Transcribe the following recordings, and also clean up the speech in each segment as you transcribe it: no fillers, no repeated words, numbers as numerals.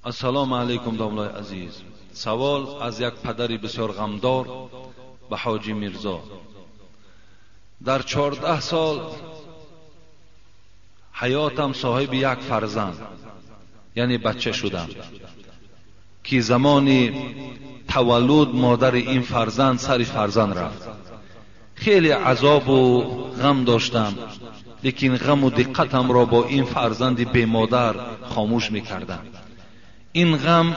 السلام علیکم داملای عزیز. سوال از یک پدر بسیار غمدار به حاجی میرزا. در 14 سال حیاتم صاحب یک فرزند یعنی بچه شدم که زمانی تولد مادر این فرزند سر فرزند رفت. خیلی عذاب و غم داشتم، لیکن غم و دقتم را با این فرزند بی مادر خاموش میکردم. این غم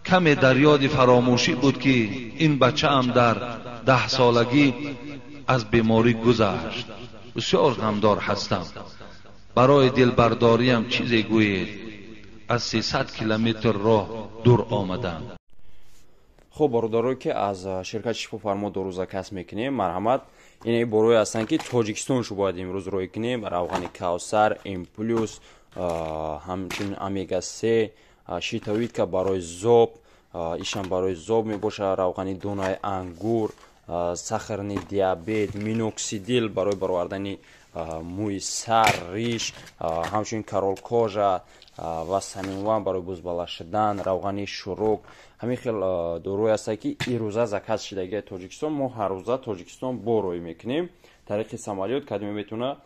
کم در یاد فراموشی بود که این بچه هم در 10 سالگی از بیماری گذشت. بسیار غمدار هستم. برای دلبرداریم چیزی گویید. از 300 کیلومتر راه دور آمدم. خب برادران که از شرکت شفافرما دو روزه کسب میکنیم، مرحمت اینه بروی هستن که تاجیکستان شو باید امروز روی کنیم. روغن کوثر، امپلوس، همچنین امیگا 3، شیتاوید که برای زوب، ایشان برای زوب میباشه، روغن دونای انگور، ساخرنی دیابت، مینوکسیدیل برای برآوردن موی سر، ریش، همچنین کارول کوژا و سمینوان برای بزباله شدن، روغن شروک. همین خیلی دروی هسته که این روزه زکات شدگی تاجیکستان. ما هر روزه تاجیکستان بروی میکنیم. طریق سمالیات کدومی میتونه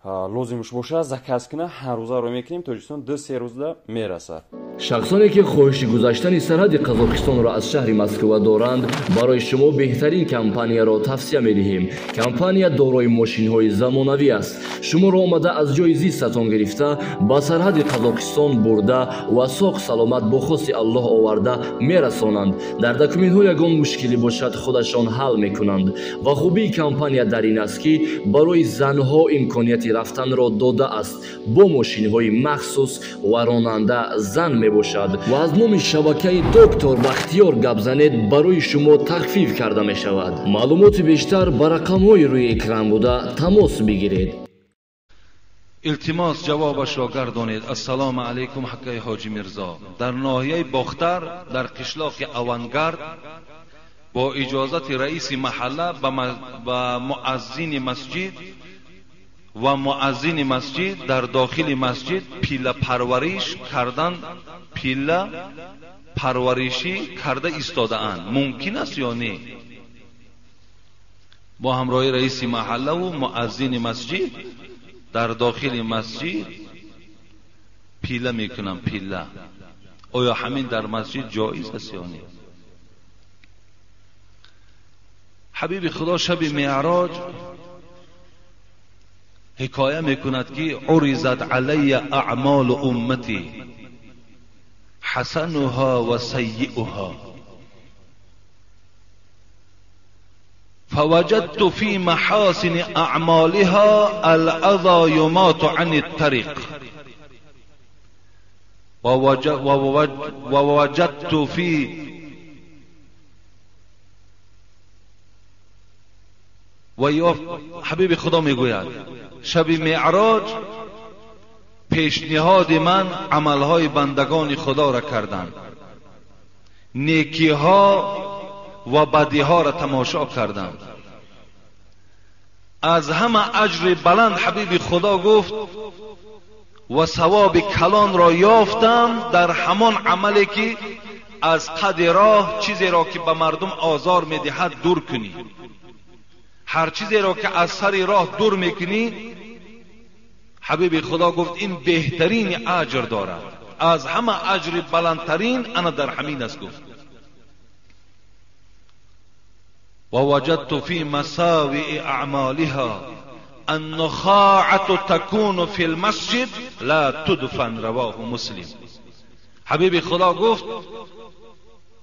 لازمش باشه زکات کنه. هر روزه رو میکنیم. تاجیکستان 2-3 روزه میرسه. شخصانی که خواهش گذاشتن سرحد قزاقستان را از شهر مسکو دارند، برای شما بهترین کمپانی را توصیه می‌دهیم. کمپانی دارای ماشین‌های زمانوی است. شما را آمده از جای زیستتان گرفته با سرحد قزاقستان برده و ساق سلامت با خواست الله آورده میرسانند. در دکومنت‌ها یگان مشکلی باشد خودشان حل میکنند. و خوبی کمپانی در این است که برای زنها امکانیت رفتن را داده است. با ماشین‌های مخصوص و راننده زن باشد و از نام شبکه دکتر بختیار گپ زنید برای شما تخفیف کرده می شود. معلومات بیشتر بر رقم‌های روی اکران بوده تماس بگیرید. التماس جوابش را گردانید. السلام علیکم حقی حاجی میرزا. در ناحیه باختر در قشلاق اوانگرد با اجازت رئیس محله و مؤذن مسجد در داخل مسجد پیله پرورشی کرده ایستاده اند. ممکن است یا نه؟ با همراهی رئیس محله و مؤذن مسجد در داخل مسجد پیله میکنم. پیله آیا همین در مسجد جایز است یا نه؟ حبیب خدا شب معراج حکایه میکند که عرضت علی اعمال امتی حسنها و سیئها فوجدت فی محاسن اعمالها الاذى یماط عن الطریق ووجدت فی حبیب خدا میگوید شب معراج پیشنهاد من عملهای بندگان خدا را کردند، نیکی ها و بدی ها را تماشا کردند. از همه اجر بلند حبیب خدا گفت و ثواب کلان را یافتم در همان عملی که از قد راه چیزی را که به مردم آزار میدهد دور کنی. هر چیزی را که از سر راه دور میکنی حبیب خدا گفت این بهترین اجر دارد. از همه اجر بلندترین انا در همین است. گفت و وجدت فی مساوئ اعمالها النخاعة تكون فی المسجد لا تدفن. رواه مسلم. حبیب خدا گفت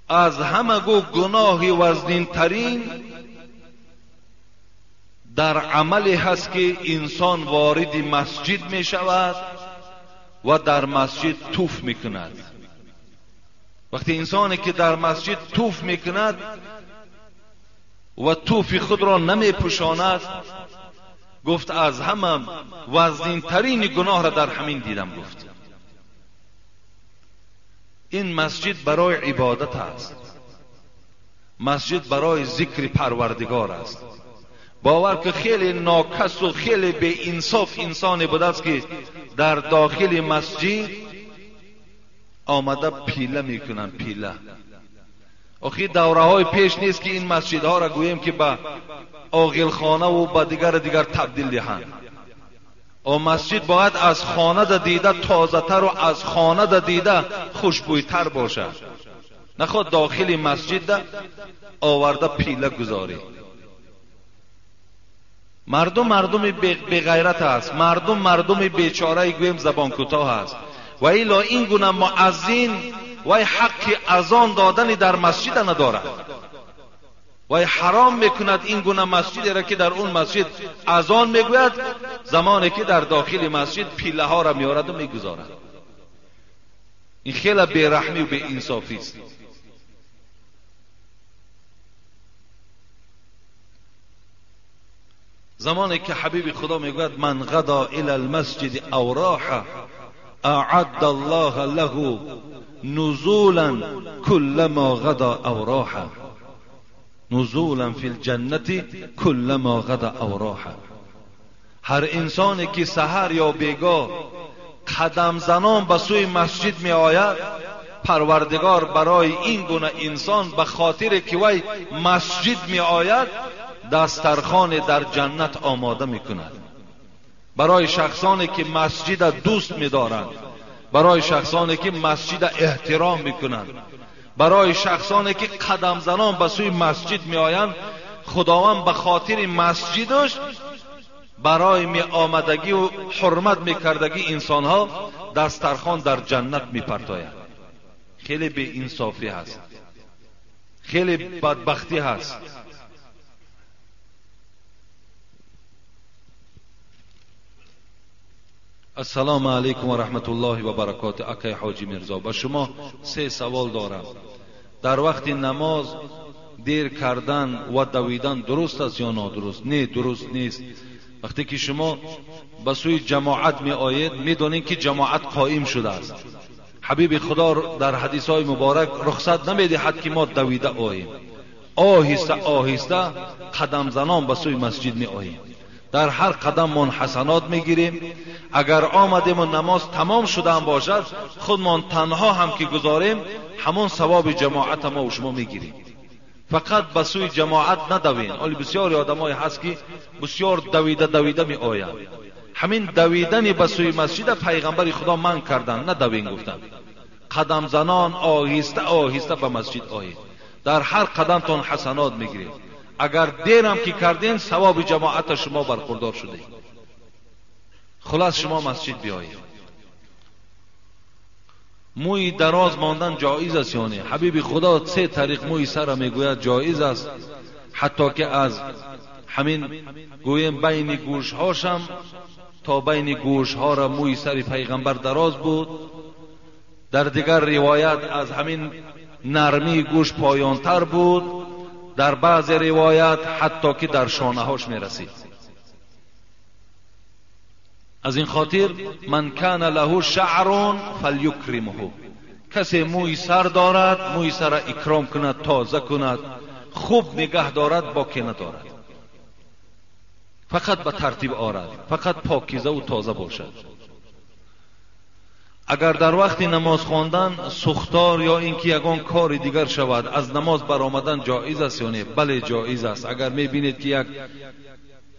از همه گناه وزنین ترین در عملی هست که انسان وارد مسجد می شود و در مسجد توف می کند. وقتی انسانی که در مسجد توف می کند و توف خود را نمی پوشاند، گفت از همه وزنین ترین گناه را در همین دیدم. گفت این مسجد برای عبادت است. مسجد برای ذکر پروردگار است. باور که خیلی ناکس و خیلی بی انصاف انسانی بوده است که در داخل مسجد آمده پیله میکنن. پیله آخی دوره های پیش نیست که این مسجدها را گوییم که به عاقلخانه و به دیگر تبدیل دهند. و مسجد باید از خانه دیده تازه تر و از خانه دیده خوشبویتر باشه. نخواد داخل مسجد آورده پیله گذاری. مردم بغیرت است. مردم بیچاره گویم زبان کوتاه است. و الا این گونه مؤذن وای حق اذان دادن در مسجد ندارد. وای حرام میکند این گونه مسجدی را که در اون مسجد اذان میگوید زمانی که در داخل مسجد پیله ها را میارد و میگذارد. این خیلی بیرحمی و بی انصافی است. زمانی که حبیب خدا میگوید من غدا الی المسجد او راح اعد الله له نزولا كلما غدا او راح نزولا فی الجنة كلما غدا او راح. هر انسانی که سحر یا بیگاه قدم زنان به سوی مسجد می آید، پروردگار برای این گونه انسان به خاطر که وی مسجد می آید دسترخوان در جنت آماده می کند. برای شخصانی که مسجد دوست می دارند، برای شخصانی که مسجد احترام می کنند، برای شخصانی که قدم زنان به سوی مسجد می آیند، خداوند به خاطر مسجدش برای می آمدگی و حرمت می کردگی انسان ها دسترخوان در جنت می پرتاید. خیلی بی انصافی هست، خیلی بدبختی هست. السلام علیکم و رحمت الله و برکاته. اکای حاجی میرزا، با شما 3 سوال دارم. در وقت نماز دیر کردن و دویدن درست است یا نادرست؟ نه، درست نیست. وقتی که شما به سوی جماعت می آیید میدونید که جماعت قائم شده است. حبیب خدا در حدیث های مبارک رخصت نمیدهد که ما دویده آییم. آهسته آهسته قدم زنان به سوی مسجد می آییم. در هر قدم من حسنات میگیریم. اگر آمدیم و نماز تمام شده هم باشد خودمان تنها هم که گذاریم همون ثواب جماعت ما و شما میگیریم. فقط به سوی جماعت ندوین. ولی بسیاری آدمای هست که بسیار دویده می آیند. همین دویدن به سوی مسجد پیغمبر خدا من کردن، ندوین گفتن. قدم زنان آهسته آهسته به مسجد آیید. در هر قدمتون حسنات میگیرید. اگر دیرم که کردین ثواب جماعت شما برخوردار شده. خلاص شما مسجد بیایید. موی دراز ماندن جایز است یا نه؟ حبیب خدا 3 طریق موی سر میگوید جایز است. حتی که از همین گویم بین گوش هاشم تا بین گوش ها را موی سر پیغمبر دراز بود. در دیگر روایت از همین نرمی گوش پایانتر بود. در بعض روایت حتی که در شانه هاش می رسید. از این خاطر من کان له شعر فلیکرمه، کسی موی سر دارد موی سر اکرام کند، تازه کند، خوب نگه دارد، باکی ندارد. فقط به ترتیب آرد، فقط پاکیزه و تازه باشد. اگر در وقت نماز خواندن سوختار یا اینکه یگان کار دیگر شود از نماز برآمدن جایز است یا نه؟ بله جایز است. اگر میبینید که یک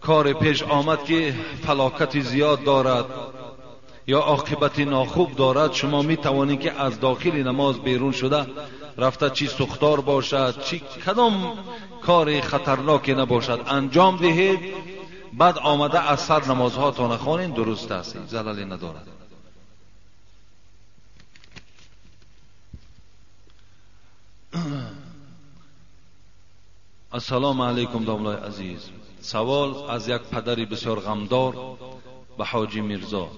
کار پیش آمد که فلاکت زیاد دارد یا عاقبت ناخوب دارد، شما میتوانید که از داخل نماز بیرون شده رفته چی سوختار باشد چی کدام کار خطرناکی نباشد انجام دهید، بعد آمده از سر نمازهاتون خوانید، درست است، زلالی ندارد. السلام علیکم داملای عزیز. سوال از یک پدری بسیار غمدار به حاجی میرزا.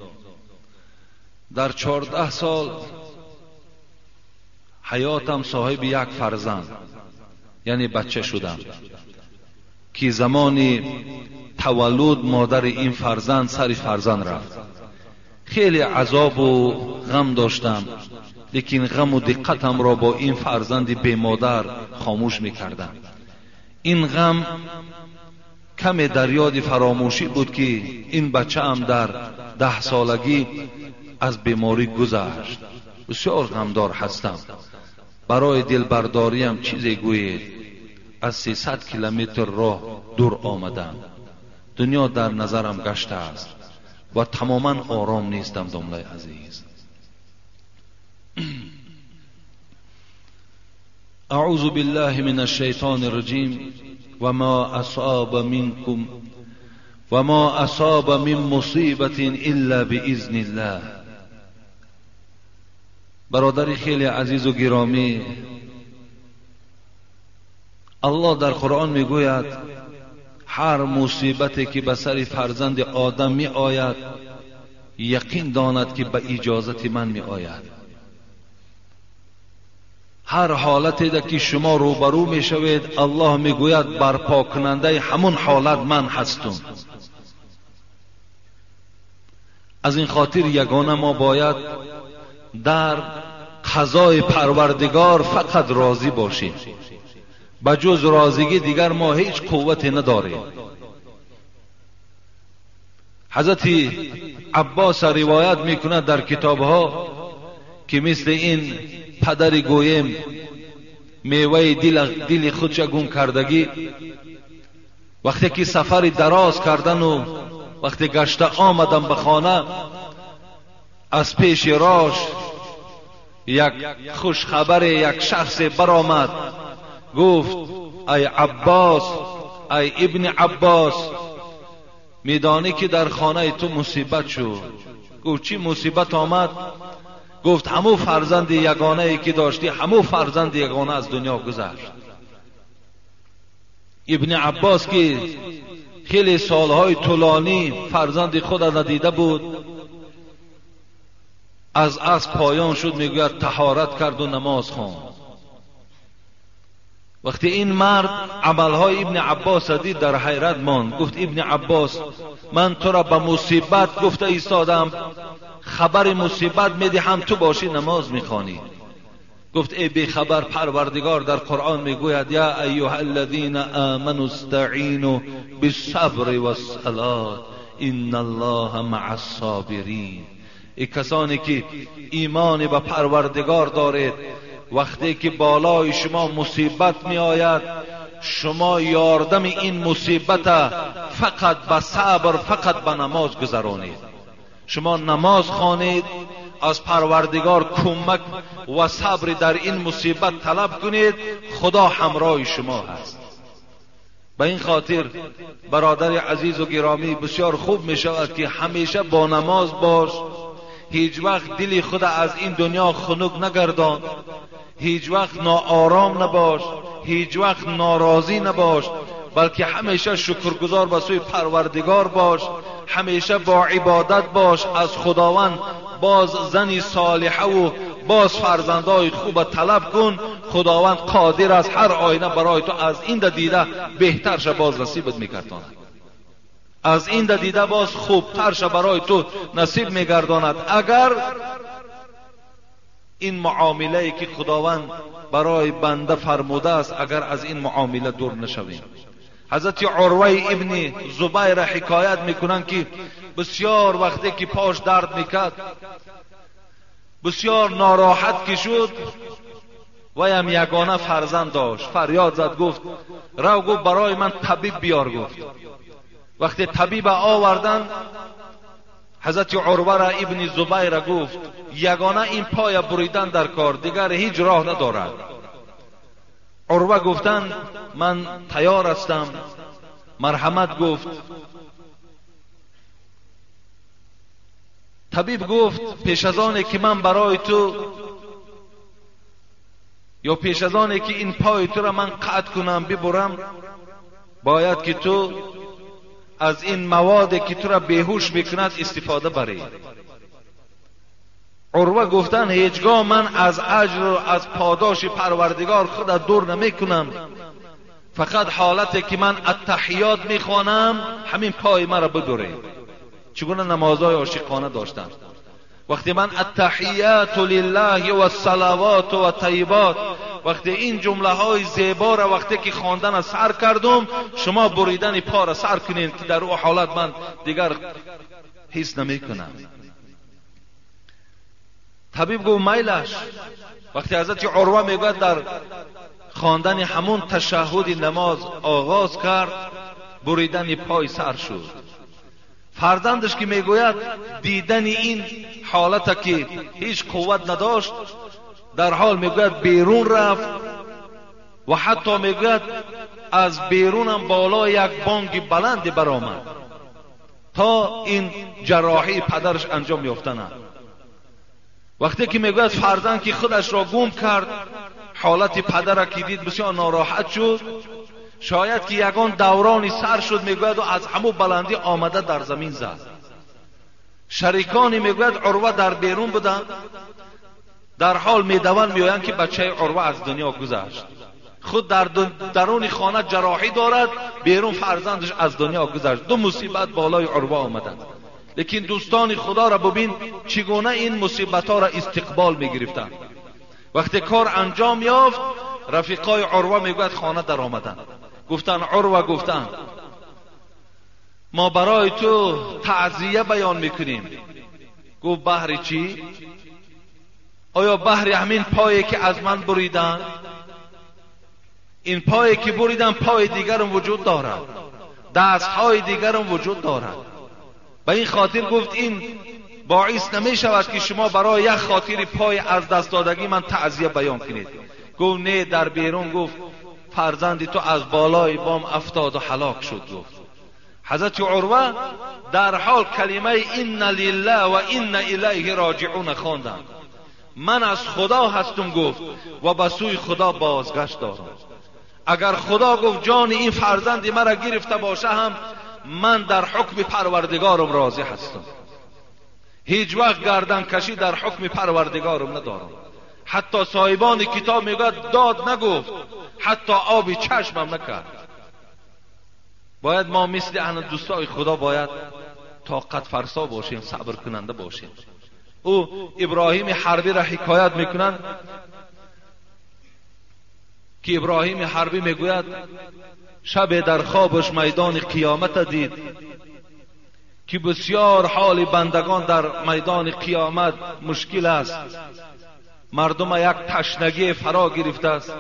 در 14 سال حیاتم صاحب یک فرزند یعنی بچه شدم که زمانی تولد مادر این فرزند سر فرزند رفت. خیلی عذاب و غم داشتم، لیکن غم و دقتم را با این فرزند بی مادر خاموش میکردم. این غم کم در یاد فراموشی بود که این بچه هم در 10 سالگی از بیماری گذشت بسیار غمدار هستم. برای دلبرداریم چیزی گویید. از 300 کیلومتر راه دور آمدم. دنیا در نظرم گشته است و تماما آرام نیستم. داملای عزیز، اعوذ بالله من الشیطان الرجیم. و ما اصاب منکم و ما اصاب من مصیبت الا باذن الله. برادری خیلی عزیز و گرامی، الله در قرآن میگوید هر مصیبتی که به سر فرزند آدم می آید یقین داند که به اجازت من می آید. هر حالتی که شما روبرو می شوید الله می گوید برپا کننده همون حالت من هستم. از این خاطر یگانه ما باید در قضای پروردگار فقط راضی باشیم. به جز راضیگی دیگر ما هیچ قوتی نداریم. حضرت عباس روایت میکند در کتابها که مثل این پدر گویم میوه دل خودش گم کردگی، وقتی که سفر دراز کردن و وقتی گشته آمدن به خانه، از پیش راش یک خوش خبر یک شخص برآمد. گفت ای عباس، ای ابن عباس، میدانی که در خانه تو مصیبت شد. گفت چی مصیبت آمد؟ گفت همو فرزند یگانه ای که داشتی، همو فرزند یگانه از دنیا گذشت. ابن عباس که خیلی سالهای طولانی فرزند خود ندیده بود، از پایان شد، میگوید طهارت کرد و نماز خواند. وقتی این مرد عملهای ابن عباس دید در حیرت ماند. گفت ابن عباس، من تو را به مصیبت گفته ایستادم، خبر مصیبت میدهم تو باشی نماز میخوانی. گفت ای بی خبر، پروردگار در قرآن میگوید یا ایها الذین آمنوا استعینوا بالصبر والصلاة ان الله مع الصابرین. ای کسانی که ایمان به پروردگار دارید، وقتی که بالای شما مصیبت می آید شما یاردم این مصیبت فقط به صبر، فقط به نماز گذرانید. شما نماز خوانید، از پروردگار کمک و صبر در این مصیبت طلب کنید، خدا همراه شما هست. به این خاطر برادر عزیز و گرامی، بسیار خوب می شود که همیشه با نماز باش. هیچ وقت دلی خود از این دنیا خنک نگردان، هیچ وقت ناآرام نباش، هیچ وقت ناراضی نباش، بلکه همیشه شکرگزار به سوی پروردگار باش. همیشه با عبادت باش، از خداوند باز زنی صالحه و باز فرزندای خوب طلب کن. خداوند قادر است هر آینه برای تو از این دیده بهترش باز نصیبت میگرداند، از این دیده باز خوبترش برای تو نصیب میگرداند، اگر این معامله که خداوند برای بنده فرموده است اگر از این معامله دور نشویم. حضرت عروه ابن زبیر حکایت میکنند که بسیار وقتی که پاش درد میکرد، بسیار ناراحت که شد، ویم یگانه فرزند داشت، فریاد زد، گفت رو، گفت برای من طبیب بیار. گفت وقتی طبیب آوردن، حضرت عروه را ابن زبیر گفت یگانه این پای بریدن در کار، دیگر هیچ راه ندارد. عروه گفتند من تیار هستم. مرحمت گفت. طبیب گفت پیش از آنه که من برای تو یا پیش از آنه که این پای تو را من قطع کنم ببرم، باید که تو از این موادی که تو را بیهوش میکند استفاده بری. عروه گفتن هیچگاه من از اجر و از پاداش پروردگار خود دور نمیکنم، فقط حالتی که من التحیات میخوانم همین پای مرا بدوره. چگونه نمازهای عاشقانه داشتن. وقتی من التحیات لله و الصلوات و طیبات، وقتی این جمله های زیبا را وقتی که خواندن سر کردم، شما بریدن پا را سر کنین که در او حالت من دیگر حس نمی کنم. طبیب گفت میلش. وقتی حضرت عروه میگوید در خواندن همون تشهد نماز آغاز کرد، بریدن پای سر شد. فرزندش که میگوید دیدن این حالت که هیچ قوت نداشت، در حال میگوید بیرون رفت و حتی میگوید از بیرونم بالا یک بانگ بلندی برآمد تا این جراحی پدرش انجام یافتن. وقتی که میگوید فرزند که خودش را گم کرد، حالت پدر را که دید بسیار ناراحت شد، شاید که یگان دورانی سر شد، میگوید و از همو بلندی آمده در زمین زد. شریکانی میگوید عروه در بیرون بودن، در حال میدوند میآیند که بچه عروه از دنیا گذشت. خود در درون خانه جراحی دارد، بیرون فرزندش از دنیا گذشت. دو مصیبت بالای عروه آمدند. لیکن دوستان خدا را ببین چگونه این مصیبت ها را استقبال میگرفتند. وقتی کار انجام یافت، رفیقای عروه میگوید خانه در آمدند. گفتن عروه، گفتن ما برای تو تعزیه بیان میکنیم. گفت بهر چی؟ آیا بهر همین پایی که از من بریدن؟ این پایی که بریدن پای دیگرم وجود دارد، دست های دیگرم وجود دارد. به این خاطر گفت این باعث نمی شود که شما برای یک خاطر پای از دست دادگی من تعزیه بیان کنید. گفت نه، در بیرون گفت فرزندی تو از بالای بام افتاد و هلاک شد. گفت حضرت عروه در حال کلمه ان لله و ان الیه راجعون خواندند. من از خدا هستم گفت و به سوی خدا بازگشت دارم. اگر خدا گفت جان این فرزند مرا گرفته باشه هم من در حکم پروردگارم راضی هستم. هیچ وقت گردن کشی در حکم پروردگارم ندارم. حتی صاحبان کتاب میگوید داد نگفت، حتی آبی چشمم نکرد. باید ما مثل اهل دوستای خدا باید طاقت فرسا باشیم، صبر کننده باشیم. او ابراهیم حربی را حکایت میکنند که ابراهیم حربی میگوید شب در خوابش میدان قیامت دید که بسیار حال بندگان در میدان قیامت مشکل است. مردم یک تشنگی فرا گرفته است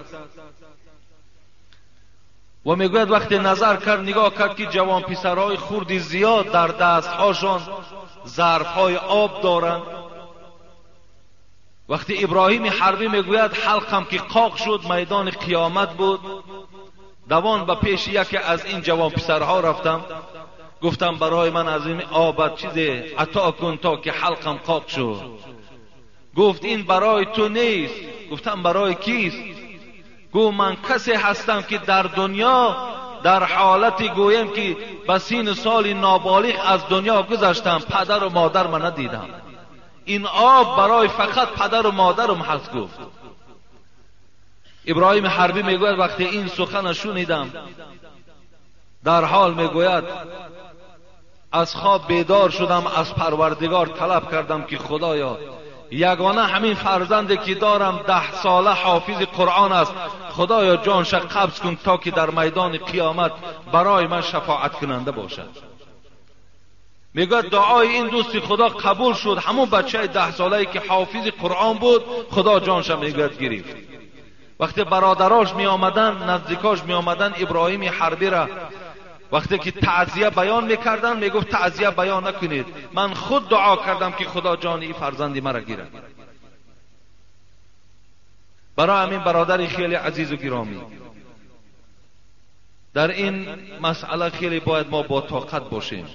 و میگوید وقتی نظر کرد، نگاه کرد که جوان پسرهای خردی زیاد در دستهاشان ظرفهای آب دارند. وقتی ابراهیم حربی میگوید حلقم که قاق شد، میدان قیامت بود، دوان به پیش یکی از این جوان پسرها رفتم، گفتم برای من از این آب چیزی عطا کن تا که حلقم قاق شد. گفت این برای تو نیست. گفتم برای کیست؟ گفت من کسی هستم که در دنیا در حالت گویم که به سین سال نابالغ از دنیا گذشتم، پدر و مادر من ندیدم. این آب برای فقط پدر و مادرم هست. گفت ابراهیم حربی میگوید وقتی این سخن شنیدم، در حال میگوید از خواب بیدار شدم، از پروردگار طلب کردم که خدایا یگانه همین فرزندی که دارم 10 ساله حافظ قرآن است، خدایا جانش قبض کن تا که در میدان قیامت برای من شفاعت کننده باشد. میگه دعای این دوست خدا قبول شد. همون بچه 10 ساله‌ای که حافظ قرآن بود، خدا جانش میگه گرفت. وقتی برادراش می آمدن، نزدیکاش می آمدن ابراهیم حربی را، وقتی که تعزیه بیان میکردن میگفت تعزیه بیان نکنید، من خود دعا کردم که خدا جان این فرزندی مرا گیرد. برای همین برادر خیلی عزیز و گرامی، در این مسئله خیلی باید ما با طاقت باشیم،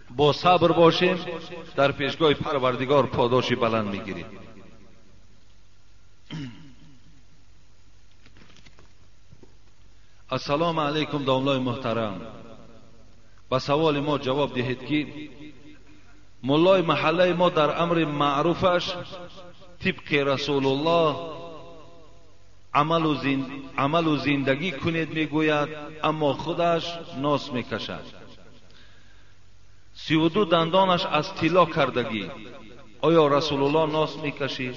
با صبر باشیم، در پیشگاه پروردگار پاداشی بلند میگیریم. السلام علیکم داملای محترم. با سوال ما جواب دهید که مولای محله ما در امر معروفش طبق رسول الله عمل و زندگی کنید میگوید، اما خودش ناس میکشد. 32 دندانش از طلا کردگی. آیا رسول الله ناس میکشید؟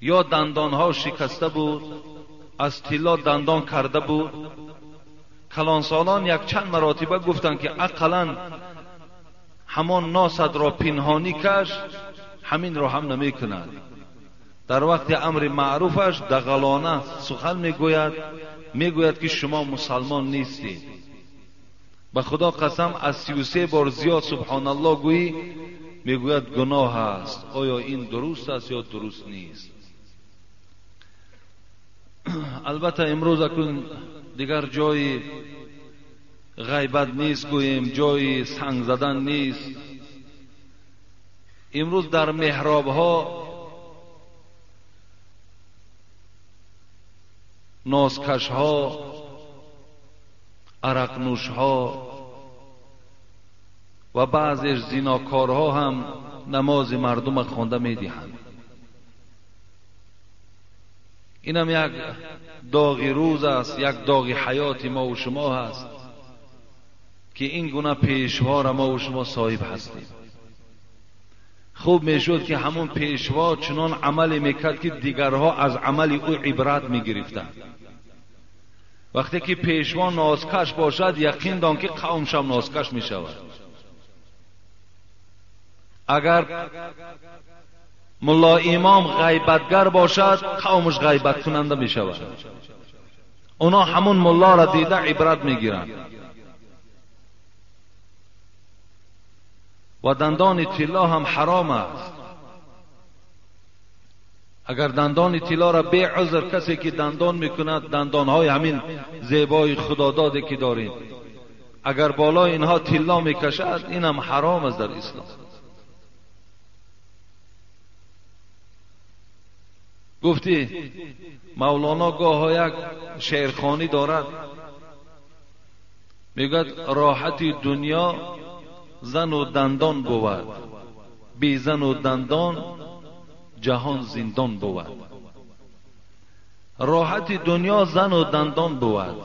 یا دندانها شکسته بود، از طلا دندان کرده بود؟ کلانسالان یک چند مراتبه گفتند که اقلا همان ناست را پنهانی کش همین رو هم نمی کند. در وقت امر معروفش دغلانه سخن میگوید که شما مسلمان نیستید. به خدا قسم از 33 بار زیاد سبحان الله گویی میگوید گناه است. آیا این درست است یا درست نیست؟ البته امروز اکنون دیگر جای غیبت نیست گوییم، جای سنگ زدن نیست. امروز در محراب ها نازکش ها، عرق نوش ها و بعضی زناکارها هم نماز مردم خوانده می‌دهند. اینم یک داغ روز است، یک داغ حیات ما و شما هست که این گونه پیشوا را ما و شما صاحب هستیم. خوب میشد که همون پیشوا چنان عمل میکرد که دیگرها از عمل او عبرت میگرفتند. وقتی که پیشوا نازکش باشد یقین دان که قومش هم نازکش میشود. اگر ملا امام غیبتگر باشد قومش غیبت کننده میشود. اونا همون ملا را دیده عبرت میگیرند. و دندان طلا هم حرام است. اگر دندان طلا را به عذر کسی که دندان میکند، دندانهای همین زیبای خداداده که داریم، اگر بالای اینها طلا میکشد، این هم حرام است در اسلام. گفتی مولانا گاه یک شعرخوانی دارد، میگوید راحت دنیا زن و دندان بود، بی زن و دندان جهان زندان بود. راحت دنیا زن و دندان بود.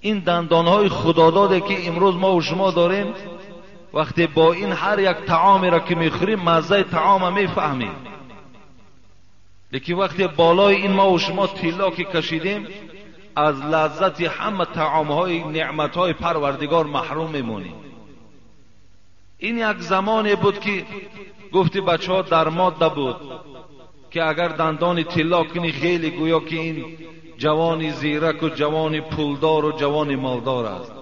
این دندانهای خداداده که امروز ما و شما داریم، وقتی با این هر یک طعامی را که میخوریم مزه طعام میفهمیم، لیکن وقتی بالای این ما و شما طلا که کشیدیم از لذت همه طعامهای نعمتهای پروردگار محروم میمونیم. این یک زمانی بود که گفتی بچه ها در ماده بود که اگر دندان طلا کنی خیلی گویا که این جوانی زیرک و جوانی پولدار و جوانی مالدار است.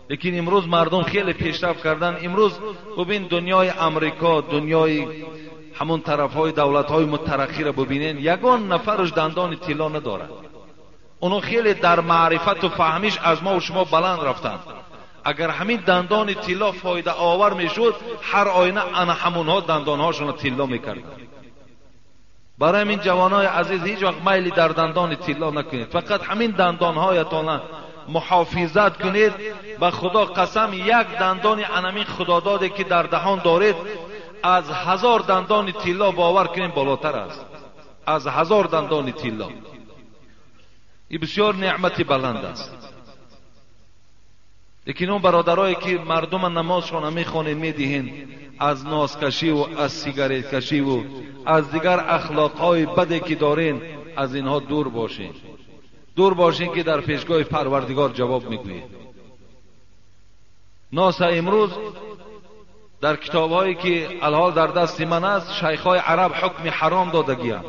لیکن امروز مردم خیلی پیشرفت کردن. امروز ببین دنیای امریکا، دنیای همون طرفهای دولتهای مترقی را ببینین، یگان نفرش دندان طلا ندارد. اونو خیلی در معرفت و فهمیش از ما و شما بلند رفتند. اگر همین دندان طلا فایده آور میشد، هر آینه انا همونها دندانهاشون طلا میکردن. برای همین جوانای عزیز هیچ وقت میلی در دندان طلا نکنید، فقط همین دندانهایتان محافظت کنید. به خدا قسم یک دندان انمین خداداده که در دهان دارید از 1000 دندان طلا باور کنید بالاتر است. از 1000 دندان طلا. این بسیار نعمت بلند است. لیکن اون برادرایی که مردم نمازشون میخونین میدهین، از نازکشی و از سیگارت کشی و از دیگر اخلاقهای بدی که دارین، از اینها دور باشین. دور باشین که در پیشگاه پروردگار جواب میگویید. ناسا امروز در کتابهایی که الحال در دست من است، شیخهای عرب حکم حرام دادگی‌اند.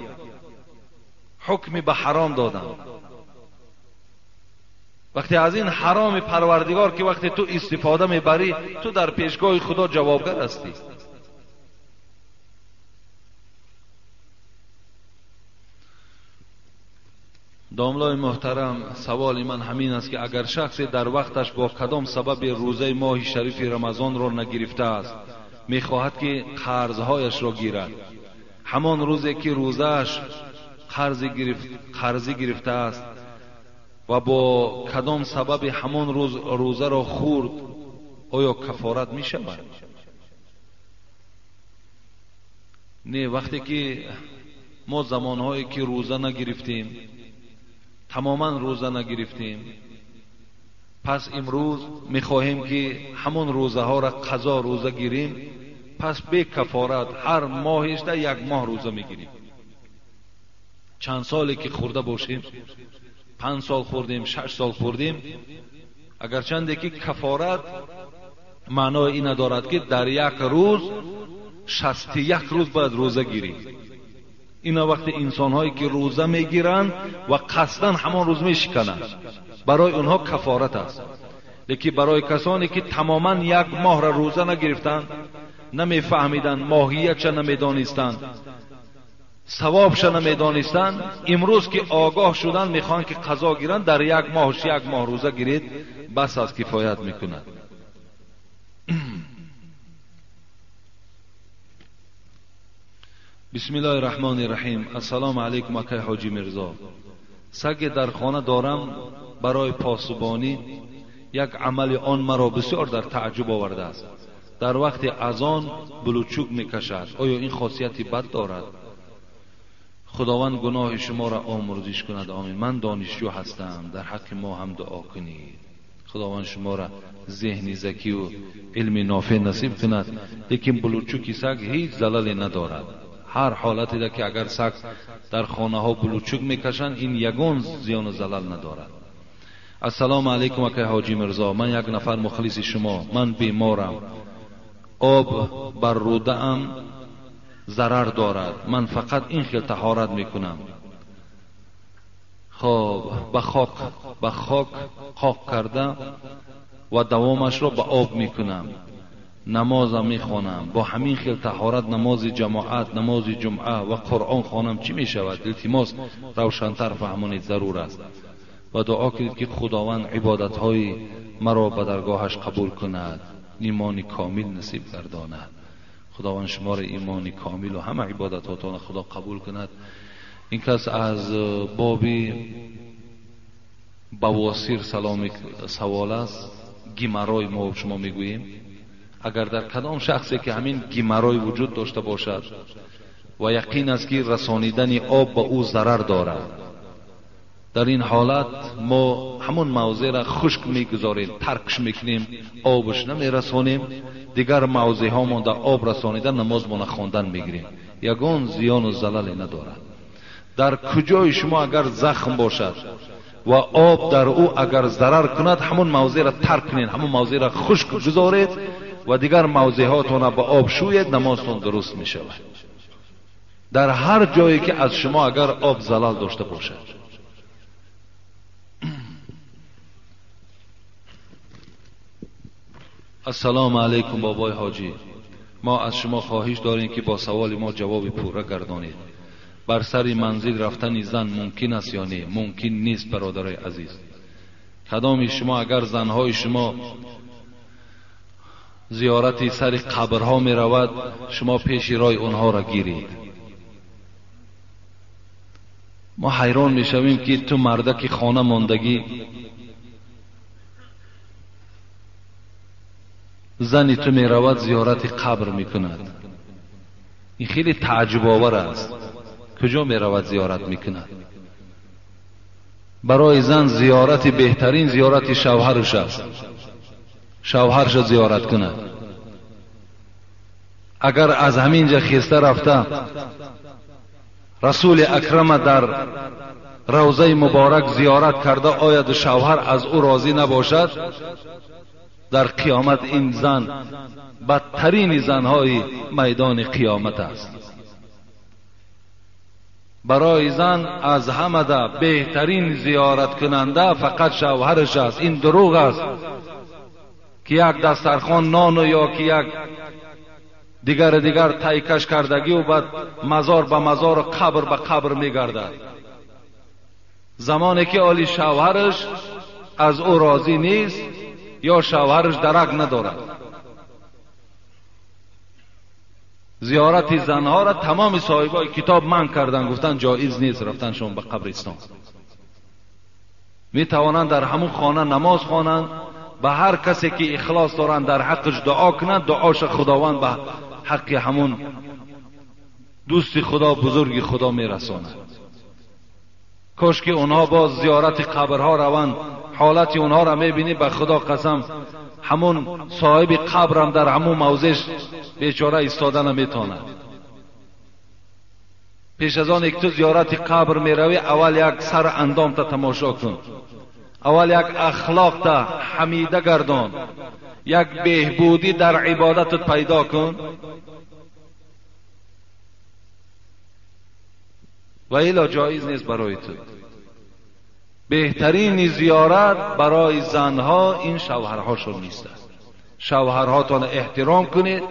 حکم به حرام دادن. وقتی از این حرام پروردگار که وقتی تو استفاده میبری، تو در پیشگاه خدا جوابگر هستی. داملای محترم، سوال من همین است که اگر شخصی در وقتش با کدام سبب روزه ماه شریف رمضان را نگرفته است، میخواهد که قرضهایش را گیرد، همان روزی که روزهش قرضی گرفته است و با کدام سبب همان روز روزه را خورد، آیا کفارت می شود؟ نه، وقتی که ما زمانهایی که روزه نگرفتیم، تماما روزه نگرفتیم، پس امروز میخواهیم که همون روزه ها را قضا روزه گیریم، پس به کفارت هر ماهش در 1 ماه روزه میگیریم. چند سالی که خورده باشیم، 5 سال خوردیم، 6 سال خوردیم، اگر چنده که کفارت معنای این ندارد که در 1 روز 61 روز باید روزه گیری. اینا وقتی انسان هایی که روزه میگیرند و قصداً همان روز میشکنند، برای اونها کفارت است. لیکن برای کسانی که تماما یک ماه را روزه نگرفتند، نمیفهمیدند، ماهیتش نمیدانستند، ثوابش نمیدانستند، امروز که آگاه شدن میخوان که قضا گیرند، در یک ماه روزه گیرید بس از کفایت میکند. بسم الله الرحمن الرحیم. السلام علیکم اکای حاجی مرزا. سگ در خانه دارم، برای پاسبانی یک عمل آن مرا بسیار در تعجب آورده است. در وقت اذان بلوچوک میکشد. آیا این خاصیتی بد دارد؟ خداوند گناه شما را آمرزش کند. آمین. من دانشجو هستم، در حق ما هم دعا کنید. خداوند شما را ذهن ذکی و علم نافع نصیب کند. لیکن بلوچوکی سگ هیچ ضلالی ندارد. هر حالتی را که اگر سگ در خانه ها بلوچوک میکشند، این یگان زیان و ضلال ندارد. السلام علیکم اکای حاجی مرزا. من یک نفر مخلص شما. من بیمارم، آب بر روده ام ضرر دارد. من فقط این خیل طهارت میکنم. خب به خاک خاک کرده و دوامش را به آب میکنم. نمازم میخوانم. با همین خیل طهارت نماز جماعت، نماز جمعه و قرآن خوانم چی میشود؟ التماس روشنتر فهمانید ضرور است و دعا کنید که خداوند عبادت های مرا به درگاهش قبول کند، ایمان کامل نصیب گرداند. خداوند شما را ایمان کامل و همه عبادتاتان خدا قبول کند. این کس از بابی بواسیر سوال است. گیمرای ما شما میگوییم اگر در کدام شخصی که همین گیمرای وجود داشته باشد و یقین است که رسانیدن آب به او ضرر دارد، در این حالت ما همون موضع را خشک میگذاریم، ترکش میکنیم، آبش نمیرسانیم، دیگر موضع ها مانده آب رسانیدن، نماز مانده خواندن میگیریم. یگان زیان و ضلال ندارد. در کجای شما اگر زخم باشد و آب در او اگر ضرر کند، همون موضع را ترک کنید، همون موضع را خشک گذارید و دیگر موضع هاتون را به آب شوید، نمازتون درست می شود. در هر جایی که از شما اگر آب زلال داشته باشد. السلام علیکم بابای حاجی. ما از شما خواهش داریم که با سوال ما جواب پوره گردانید. بر سر منزل رفتن زن ممکن است یا نه؟ ممکن نیست برادرای عزیز. کدام شما اگر زنهای شما زیارت سر قبرها می رود، شما پیش رای اونها را گیرید. ما حیران می شویم که تو مردک خانه ماندگی زنی تو می رود زیارت قبر می کند. این خیلی تعجب آور است. کجا می رود زیارت می کند؟ برای زن زیارت بهترین زیارت شوهرش است. شوهرش زیارت کند. اگر از همینجا خسته رفته رسول اکرم در روضه مبارک زیارت کرده، آید شوهر از او راضی نباشد، در قیامت این زن بدترین زنهای میدان قیامت است. برای زن از همه ده بهترین زیارت کننده فقط شوهرش است. این دروغ است که یک دسترخوان نان و یا که یک دیگر تایکش کردگی و بعد مزار به مزار و قبر به قبر میگردد. زمانی که آلی شوهرش از او راضی نیست یا شوهرش درک ندارد، زیارت زنها را تمام صاحبای کتاب منع کردن، گفتن جایز نیست رفتن شما به قبرستان. می توانند در همون خانه نماز خوانند، به هر کسی که اخلاص دارند در حقش دعا کنند، دعاش خداوند به حق همون دوست خدا بزرگ خدا می رساند. کاش که اونها باز زیارت قبرها روند، حالت اونها را می بینی به خدا قسم همون صاحب قبرم در همون موضعش بیچاره ایستاده نمیتونه. پیش از آن یک تو زیارت قبر می روی، اول یک سر اندام تا تماشا کن، اول یک اخلاق تا حمیده گردان، یک بهبودی در عبادتت پیدا کن. و الا جایز نیست برای تو. بهترین زیارت برای زنها این شوهرهاشون نیست. شوهرهاتون احترام کنید،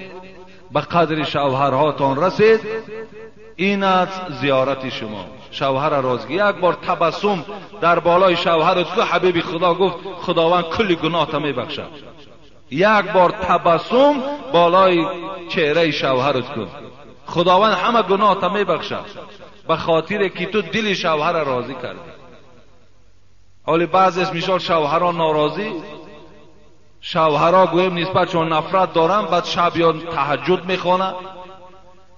به قدر شوهرهاتون رسید، این از زیارت شما. شوهر راضی، یک بار تبسم در بالای شوهرت که حبیب خدا گفت خداوند کلی گناه تا میبخشد. یک بار تبسم بالای چهره شوهرت کن، خداوند همه گناه تا میبخشد، به خاطر که تو دل شوهر راضی کردی. حالی بعضیش میشال شوهران ناراضی، شوهرها گویم نسبت چون نفرت دارن، بعد شب یا تهجد میخونه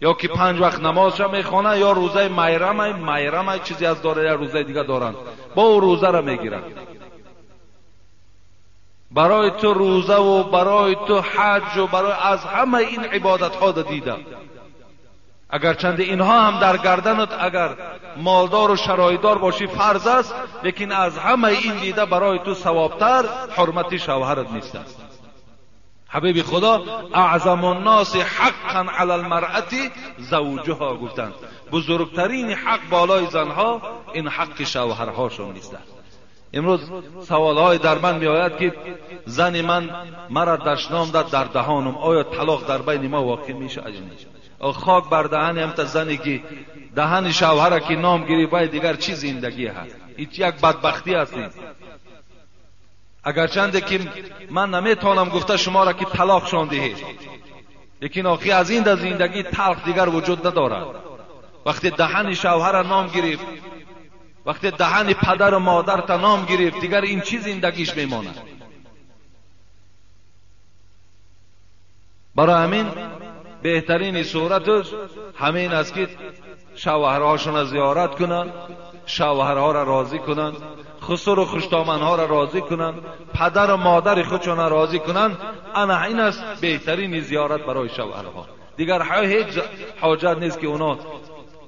یا که 5 وقت نماز میخونه یا روزه میرم چیزی از داره یا روزه دیگه دارن، با او روزه را میگیرن. برای تو روزه و برای تو حج و برای از همه این عبادت ها دیدم، اگرچند اینها هم در گردنت اگر مالدار و شرایطدار باشی فرض است، لیکن از همه این دیده برای تو ثوابتر حرمت شوهرت نیست. حبیب خدا اعظم الناس حقا علی المرأة زوجها گفتند، بزرگترین حق بالای زنها این حق شوهرهاشون نیست. امروز سوالهای در من می آید که زن من مرا دشنام داد در دهانم، آیا طلاق در بین ما واقع میشه؟ خاک بر دهن هم تا زنی که دهن شوهر که نام گیری باید دیگر چی زندگی هست؟ این یک بدبختی است. اگرچند که من نمیتونم گفته شما را که طلاق شان دهید، لیکن آخی از این در زندگی تلخ دیگر وجود ندارد. وقتی دهن شوهر نام گرفت، وقتی دهن پدر و مادر تا نام گرفت، دیگر این چی زندگیش میماند؟ برای همین بهترین صورتش همین است که شوهرهاشون را زیارت کنند، شوهرها را راضی کنند، خسر و خوشتامنها را راضی کنند، پدر و مادر خودشون را راضی کنند. انا این است بهترین زیارت برای شوهرها. دیگر هیچ حاجت نیست که اونا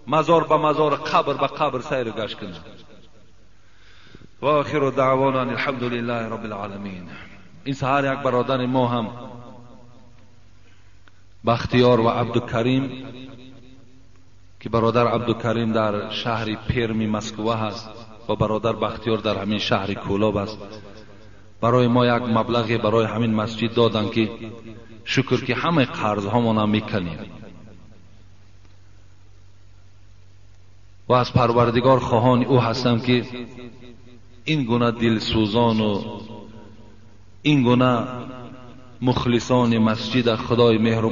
مزار به مزار، قبر به قبر سیر گشت کنند. و آخر دعوانا الحمد لله رب العالمین. این سحر یک برادر ما هم بختیار و عبدالکریم که برادر عبدالکریم در شهر پیرمی مسکو هست و برادر بختیار در همین شهر کولاب است، برای ما یک مبلغی برای همین مسجد دادن که شکر که همه قرض هامون هم میکنیم و از پروردگار خواهان او هستم که این گونه دلسوزان و این گونه مخلصان مسجد خدای مهربان